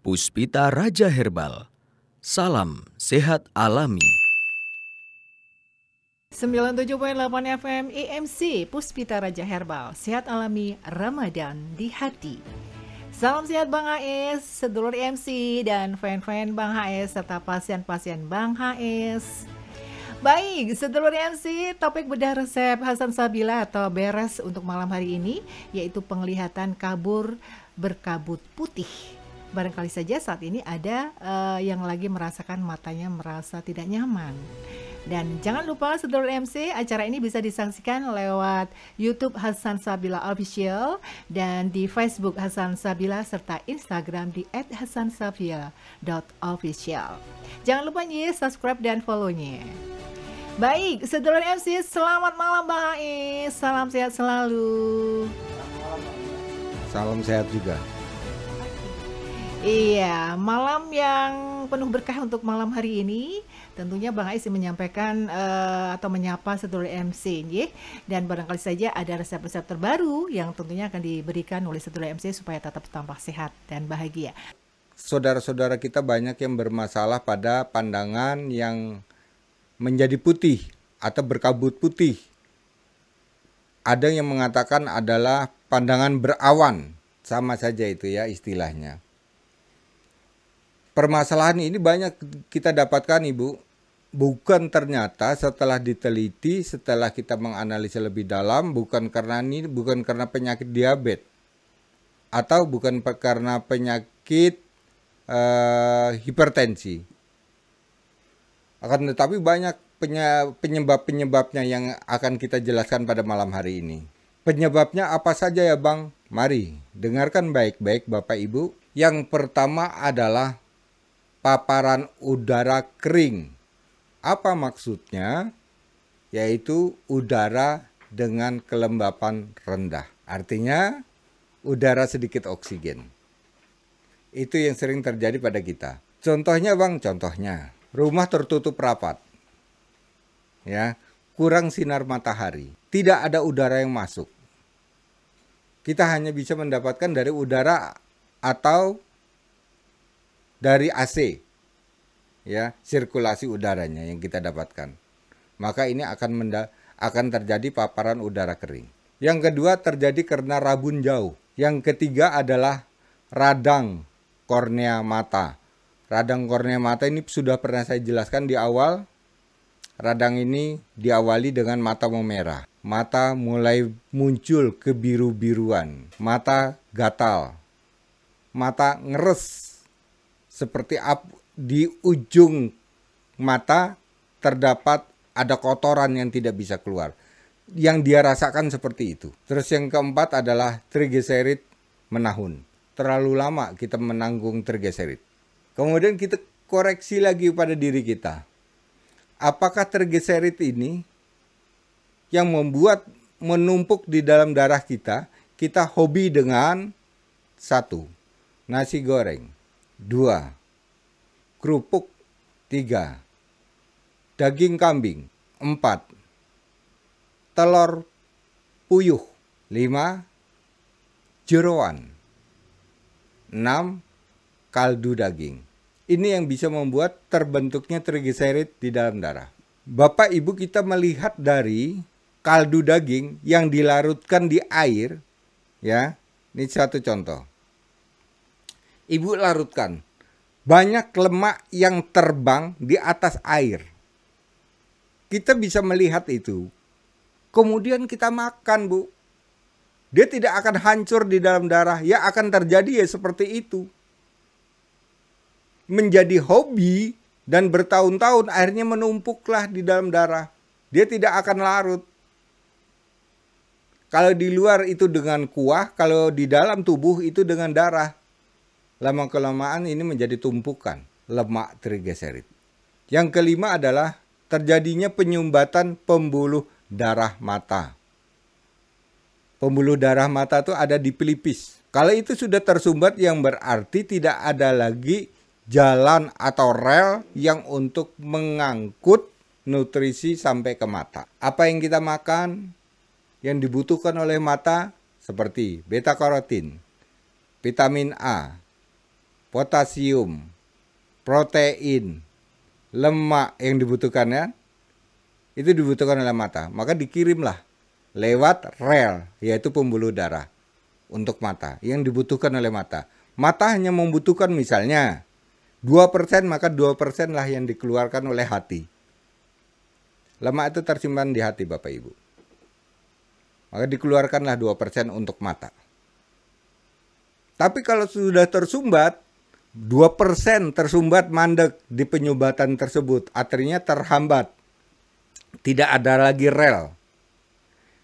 Puspita Raja Herbal. Salam sehat alami. 97.8 FM IMC Puspita Raja Herbal. Sehat alami, Ramadan di hati. Salam sehat Bang HS, sedulur IMC dan fan-fan Bang HS serta pasien-pasien Bang HS. Baik, sedulur IMC, topik bedah resep Hasan Sabila atau beres untuk malam hari ini yaitu penglihatan kabur berkabut putih. Barangkali saja saat ini ada yang lagi merasakan matanya merasa tidak nyaman. Dan jangan lupa sedulur MC, acara ini bisa disaksikan lewat YouTube Hasan Sabila Official dan di Facebook Hasan Sabila serta Instagram di @hasansabila.official. Jangan lupa nih subscribe dan follow-nya. Baik, sedulur MC, selamat malam Bang Ais. Salam sehat selalu. Salam sehat juga. Iya, malam yang penuh berkah untuk malam hari ini. Tentunya Bang Ais menyampaikan atau menyapa sedulur MC ya. Dan barangkali saja ada resep-resep terbaru yang tentunya akan diberikan oleh sedulur MC supaya tetap tampak sehat dan bahagia. Saudara-saudara kita banyak yang bermasalah pada pandangan yang menjadi putih atau berkabut putih. Ada yang mengatakan adalah pandangan berawan, sama saja itu ya istilahnya. Permasalahan ini banyak kita dapatkan Ibu, bukan ternyata setelah diteliti, setelah kita menganalisa lebih dalam, bukan karena penyakit diabetes atau bukan karena penyakit hipertensi. Akan tetapi banyak penyebab-penyebabnya yang akan kita jelaskan pada malam hari ini. Penyebabnya apa saja ya Bang? Mari dengarkan baik-baik Bapak Ibu. Yang pertama adalah paparan udara kering. Apa maksudnya? Yaitu udara dengan kelembapan rendah. Artinya udara sedikit oksigen. Itu yang sering terjadi pada kita. Contohnya Bang, contohnya rumah tertutup rapat. Ya, kurang sinar matahari. Tidak ada udara yang masuk. Kita hanya bisa mendapatkan dari udara atau dari AC, ya, sirkulasi udaranya yang kita dapatkan. Maka ini akan terjadi paparan udara kering. Yang kedua terjadi karena rabun jauh. Yang ketiga adalah radang kornea mata. Radang kornea mata ini sudah pernah saya jelaskan di awal. Radang ini diawali dengan mata memerah. Mata mulai muncul kebiru-biruan. Mata gatal. Mata ngeres. Seperti di ujung mata terdapat ada kotoran yang tidak bisa keluar. Yang dia rasakan seperti itu. Terus yang keempat adalah trigliserid menahun. Terlalu lama kita menanggung trigliserid. Kemudian kita koreksi lagi pada diri kita. Apakah trigliserid ini yang membuat menumpuk di dalam darah kita hobi dengan 1. Nasi goreng. 2. Kerupuk. 3. Daging kambing. 4. Telur puyuh. 5. Jeroan. 6. Kaldu daging. Ini yang bisa membuat terbentuknya trigliserid di dalam darah. Bapak Ibu, kita melihat dari kaldu daging yang dilarutkan di air, ya. Ini satu contoh. Ibu larutkan, banyak lemak yang terbang di atas air. Kita bisa melihat itu. Kemudian kita makan, Bu. Dia tidak akan hancur di dalam darah. Ya akan terjadi ya seperti itu. Menjadi hobi dan bertahun-tahun akhirnya menumpuklah di dalam darah. Dia tidak akan larut. Kalau di luar itu dengan kuah, kalau di dalam tubuh itu dengan darah. Lama-kelamaan ini menjadi tumpukan lemak trigliserid. Yang kelima adalah terjadinya penyumbatan pembuluh darah mata. Pembuluh darah mata itu ada di pelipis. Kalau itu sudah tersumbat yang berarti tidak ada lagi jalan atau rel yang untuk mengangkut nutrisi sampai ke mata. Apa yang kita makan yang dibutuhkan oleh mata seperti beta karotin, vitamin A, potasium, protein, lemak yang dibutuhkannya itu dibutuhkan oleh mata. Maka dikirimlah lewat rel, yaitu pembuluh darah untuk mata yang dibutuhkan oleh mata. Mata hanya membutuhkan misalnya 2%, maka 2% lah yang dikeluarkan oleh hati. Lemak itu tersimpan di hati Bapak Ibu. Maka dikeluarkanlah 2% untuk mata. Tapi kalau sudah tersumbat, 2% tersumbat mandek di penyumbatan tersebut, artinya terhambat. Tidak ada lagi rel.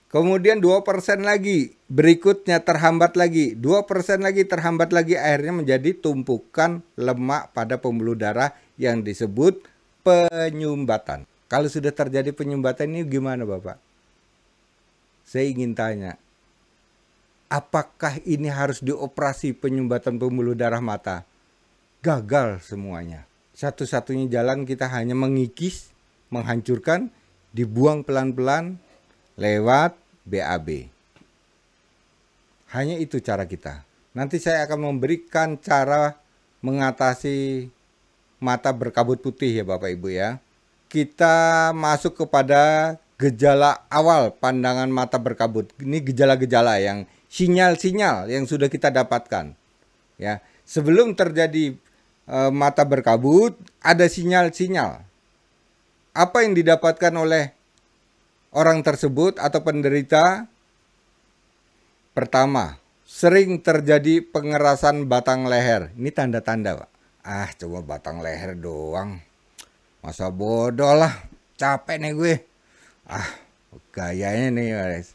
Kemudian 2% lagi, berikutnya terhambat lagi, 2% lagi terhambat lagi, akhirnya menjadi tumpukan lemak pada pembuluh darah yang disebut penyumbatan. Kalau sudah terjadi penyumbatan ini gimana Bapak? Saya ingin tanya, apakah ini harus dioperasi penyumbatan pembuluh darah mata? Gagal semuanya. Satu-satunya jalan kita hanya mengikis, menghancurkan, dibuang pelan-pelan lewat BAB. Hanya itu cara kita. Nanti saya akan memberikan cara mengatasi mata berkabut putih ya Bapak Ibu ya. Kita masuk kepada gejala awal pandangan mata berkabut. Ini gejala-gejala yang sinyal-sinyal yang sudah kita dapatkan. Ya, sebelum terjadi mata berkabut, ada sinyal-sinyal. Apa yang didapatkan oleh orang tersebut atau penderita? Pertama, sering terjadi pengerasan batang leher. Ini tanda-tanda, Pak. Coba batang leher doang. Masa bodoh lah. Capek nih gue. Gayanya nih, guys.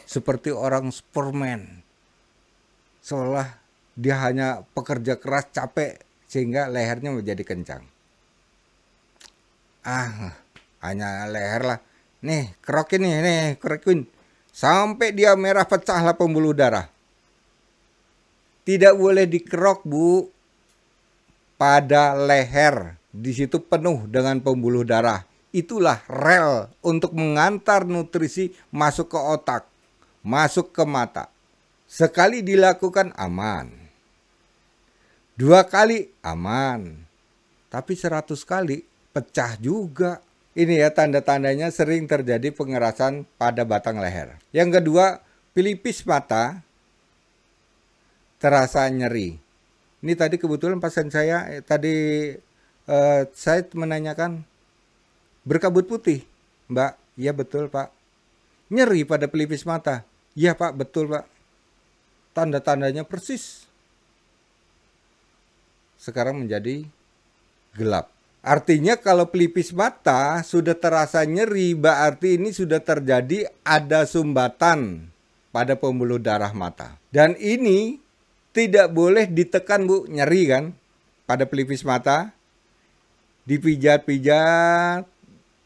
Seperti orang Superman. Seolah dia hanya pekerja keras, capek, sehingga lehernya menjadi kencang. Hanya leher lah. Nih, kerokin nih, kerokin. Sampai dia merah, pecahlah pembuluh darah. Tidak boleh dikerok, Bu. Pada leher. Di situ penuh dengan pembuluh darah. Itulah rel untuk mengantar nutrisi masuk ke otak, masuk ke mata. Sekali dilakukan aman. 2 kali aman. Tapi 100 kali pecah juga. Ini ya tanda-tandanya sering terjadi pengerasan pada batang leher. Yang kedua, pelipis mata terasa nyeri. Ini tadi kebetulan pasien saya saya menanyakan berkabut putih. Mbak, iya betul Pak. Nyeri pada pelipis mata. Iya Pak, betul Pak. Tanda-tandanya persis. Sekarang menjadi gelap. Artinya kalau pelipis mata sudah terasa nyeri, berarti ini sudah terjadi ada sumbatan pada pembuluh darah mata. Dan ini tidak boleh ditekan Bu, nyeri kan pada pelipis mata. Dipijat-pijat,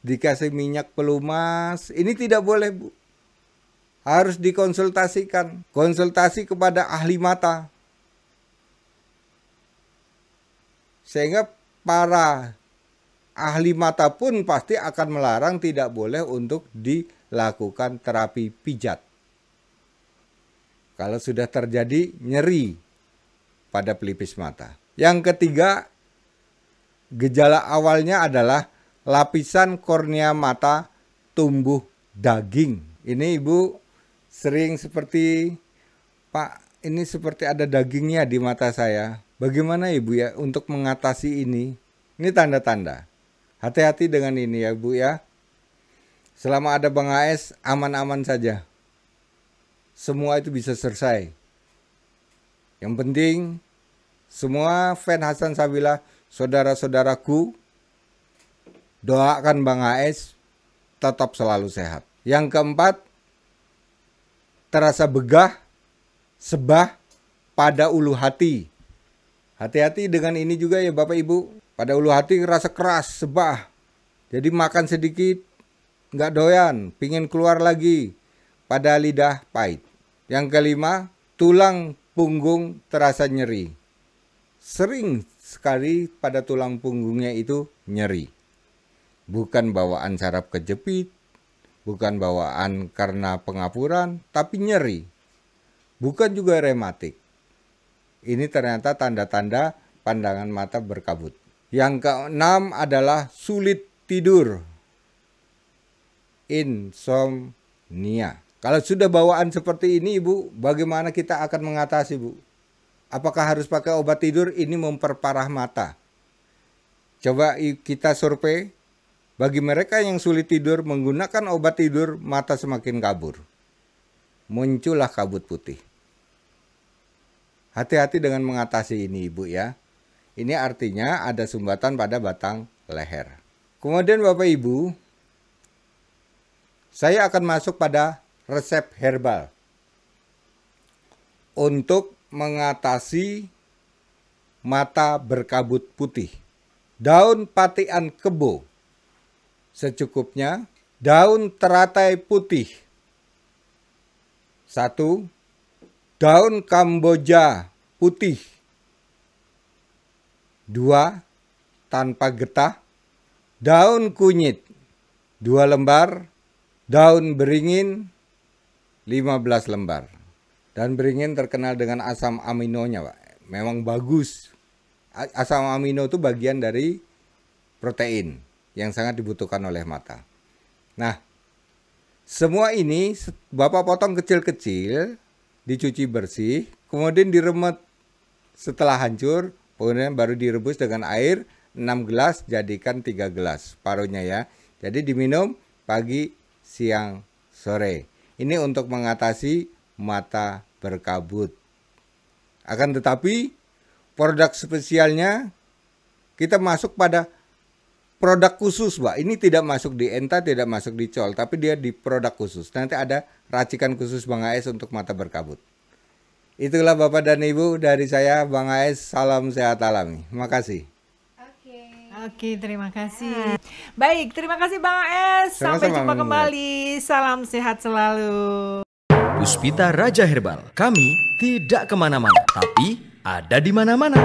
dikasih minyak pelumas, ini tidak boleh Bu. Harus dikonsultasikan, konsultasi kepada ahli mata. Sehingga para ahli mata pun pasti akan melarang tidak boleh untuk dilakukan terapi pijat. Kalau sudah terjadi nyeri pada pelipis mata. Yang ketiga, gejala awalnya adalah lapisan kornea mata tumbuh daging. Ini Ibu sering seperti, Pak, ini seperti ada dagingnya di mata saya. Bagaimana Ibu ya untuk mengatasi ini? Ini tanda-tanda. Hati-hati dengan ini ya Bu ya. Selama ada Bang AS, aman-aman saja. Semua itu bisa selesai. Yang penting, semua fan Hasan Sabila, saudara-saudaraku, doakan Bang AS tetap selalu sehat. Yang keempat, terasa begah, sebah pada ulu hati. Hati-hati dengan ini juga ya Bapak Ibu. Pada ulu hati rasa keras, sebah. Jadi makan sedikit, nggak doyan, pingin keluar lagi. Pada lidah pahit. Yang kelima, tulang punggung terasa nyeri. Sering sekali pada tulang punggungnya itu nyeri. Bukan bawaan saraf kejepit, bukan bawaan karena pengapuran, tapi nyeri. Bukan juga rematik. Ini ternyata tanda-tanda pandangan mata berkabut. Yang keenam adalah sulit tidur, insomnia. Kalau sudah bawaan seperti ini Ibu, bagaimana kita akan mengatasi Bu? Apakah harus pakai obat tidur? Ini memperparah mata. Coba kita survei, bagi mereka yang sulit tidur menggunakan obat tidur, mata semakin kabur. Muncullah kabut putih. Hati-hati dengan mengatasi ini Ibu ya. Ini artinya ada sumbatan pada batang leher. Kemudian Bapak Ibu, saya akan masuk pada resep herbal untuk mengatasi mata berkabut putih. Daun patian kebo secukupnya, daun teratai putih 1, daun kamboja putih 2, tanpa getah, daun kunyit 2 lembar, daun beringin 15 lembar. Daun beringin terkenal dengan asam aminonya, Pak. Memang bagus. Asam amino itu bagian dari protein yang sangat dibutuhkan oleh mata. Nah, semua ini Bapak potong kecil-kecil, dicuci bersih, kemudian diremet setelah hancur, kemudian baru direbus dengan air 6 gelas, jadikan 3 gelas paruhnya ya. Jadi diminum pagi, siang, sore. Ini untuk mengatasi mata berkabut. Akan tetapi produk spesialnya kita masuk pada produk khusus, Pak. Ini tidak masuk di Enta, tidak masuk di Col, tapi dia di produk khusus. Nanti ada racikan khusus Bang AS untuk mata berkabut. Itulah Bapak dan Ibu dari saya, Bang AS. Salam sehat alami. Makasih. Oke, terima kasih. Baik, terima kasih Bang AS. Sampai jumpa kembali. Salam sehat selalu. Puspita Raja Herbal. Kami tidak kemana-mana, tapi ada di mana-mana.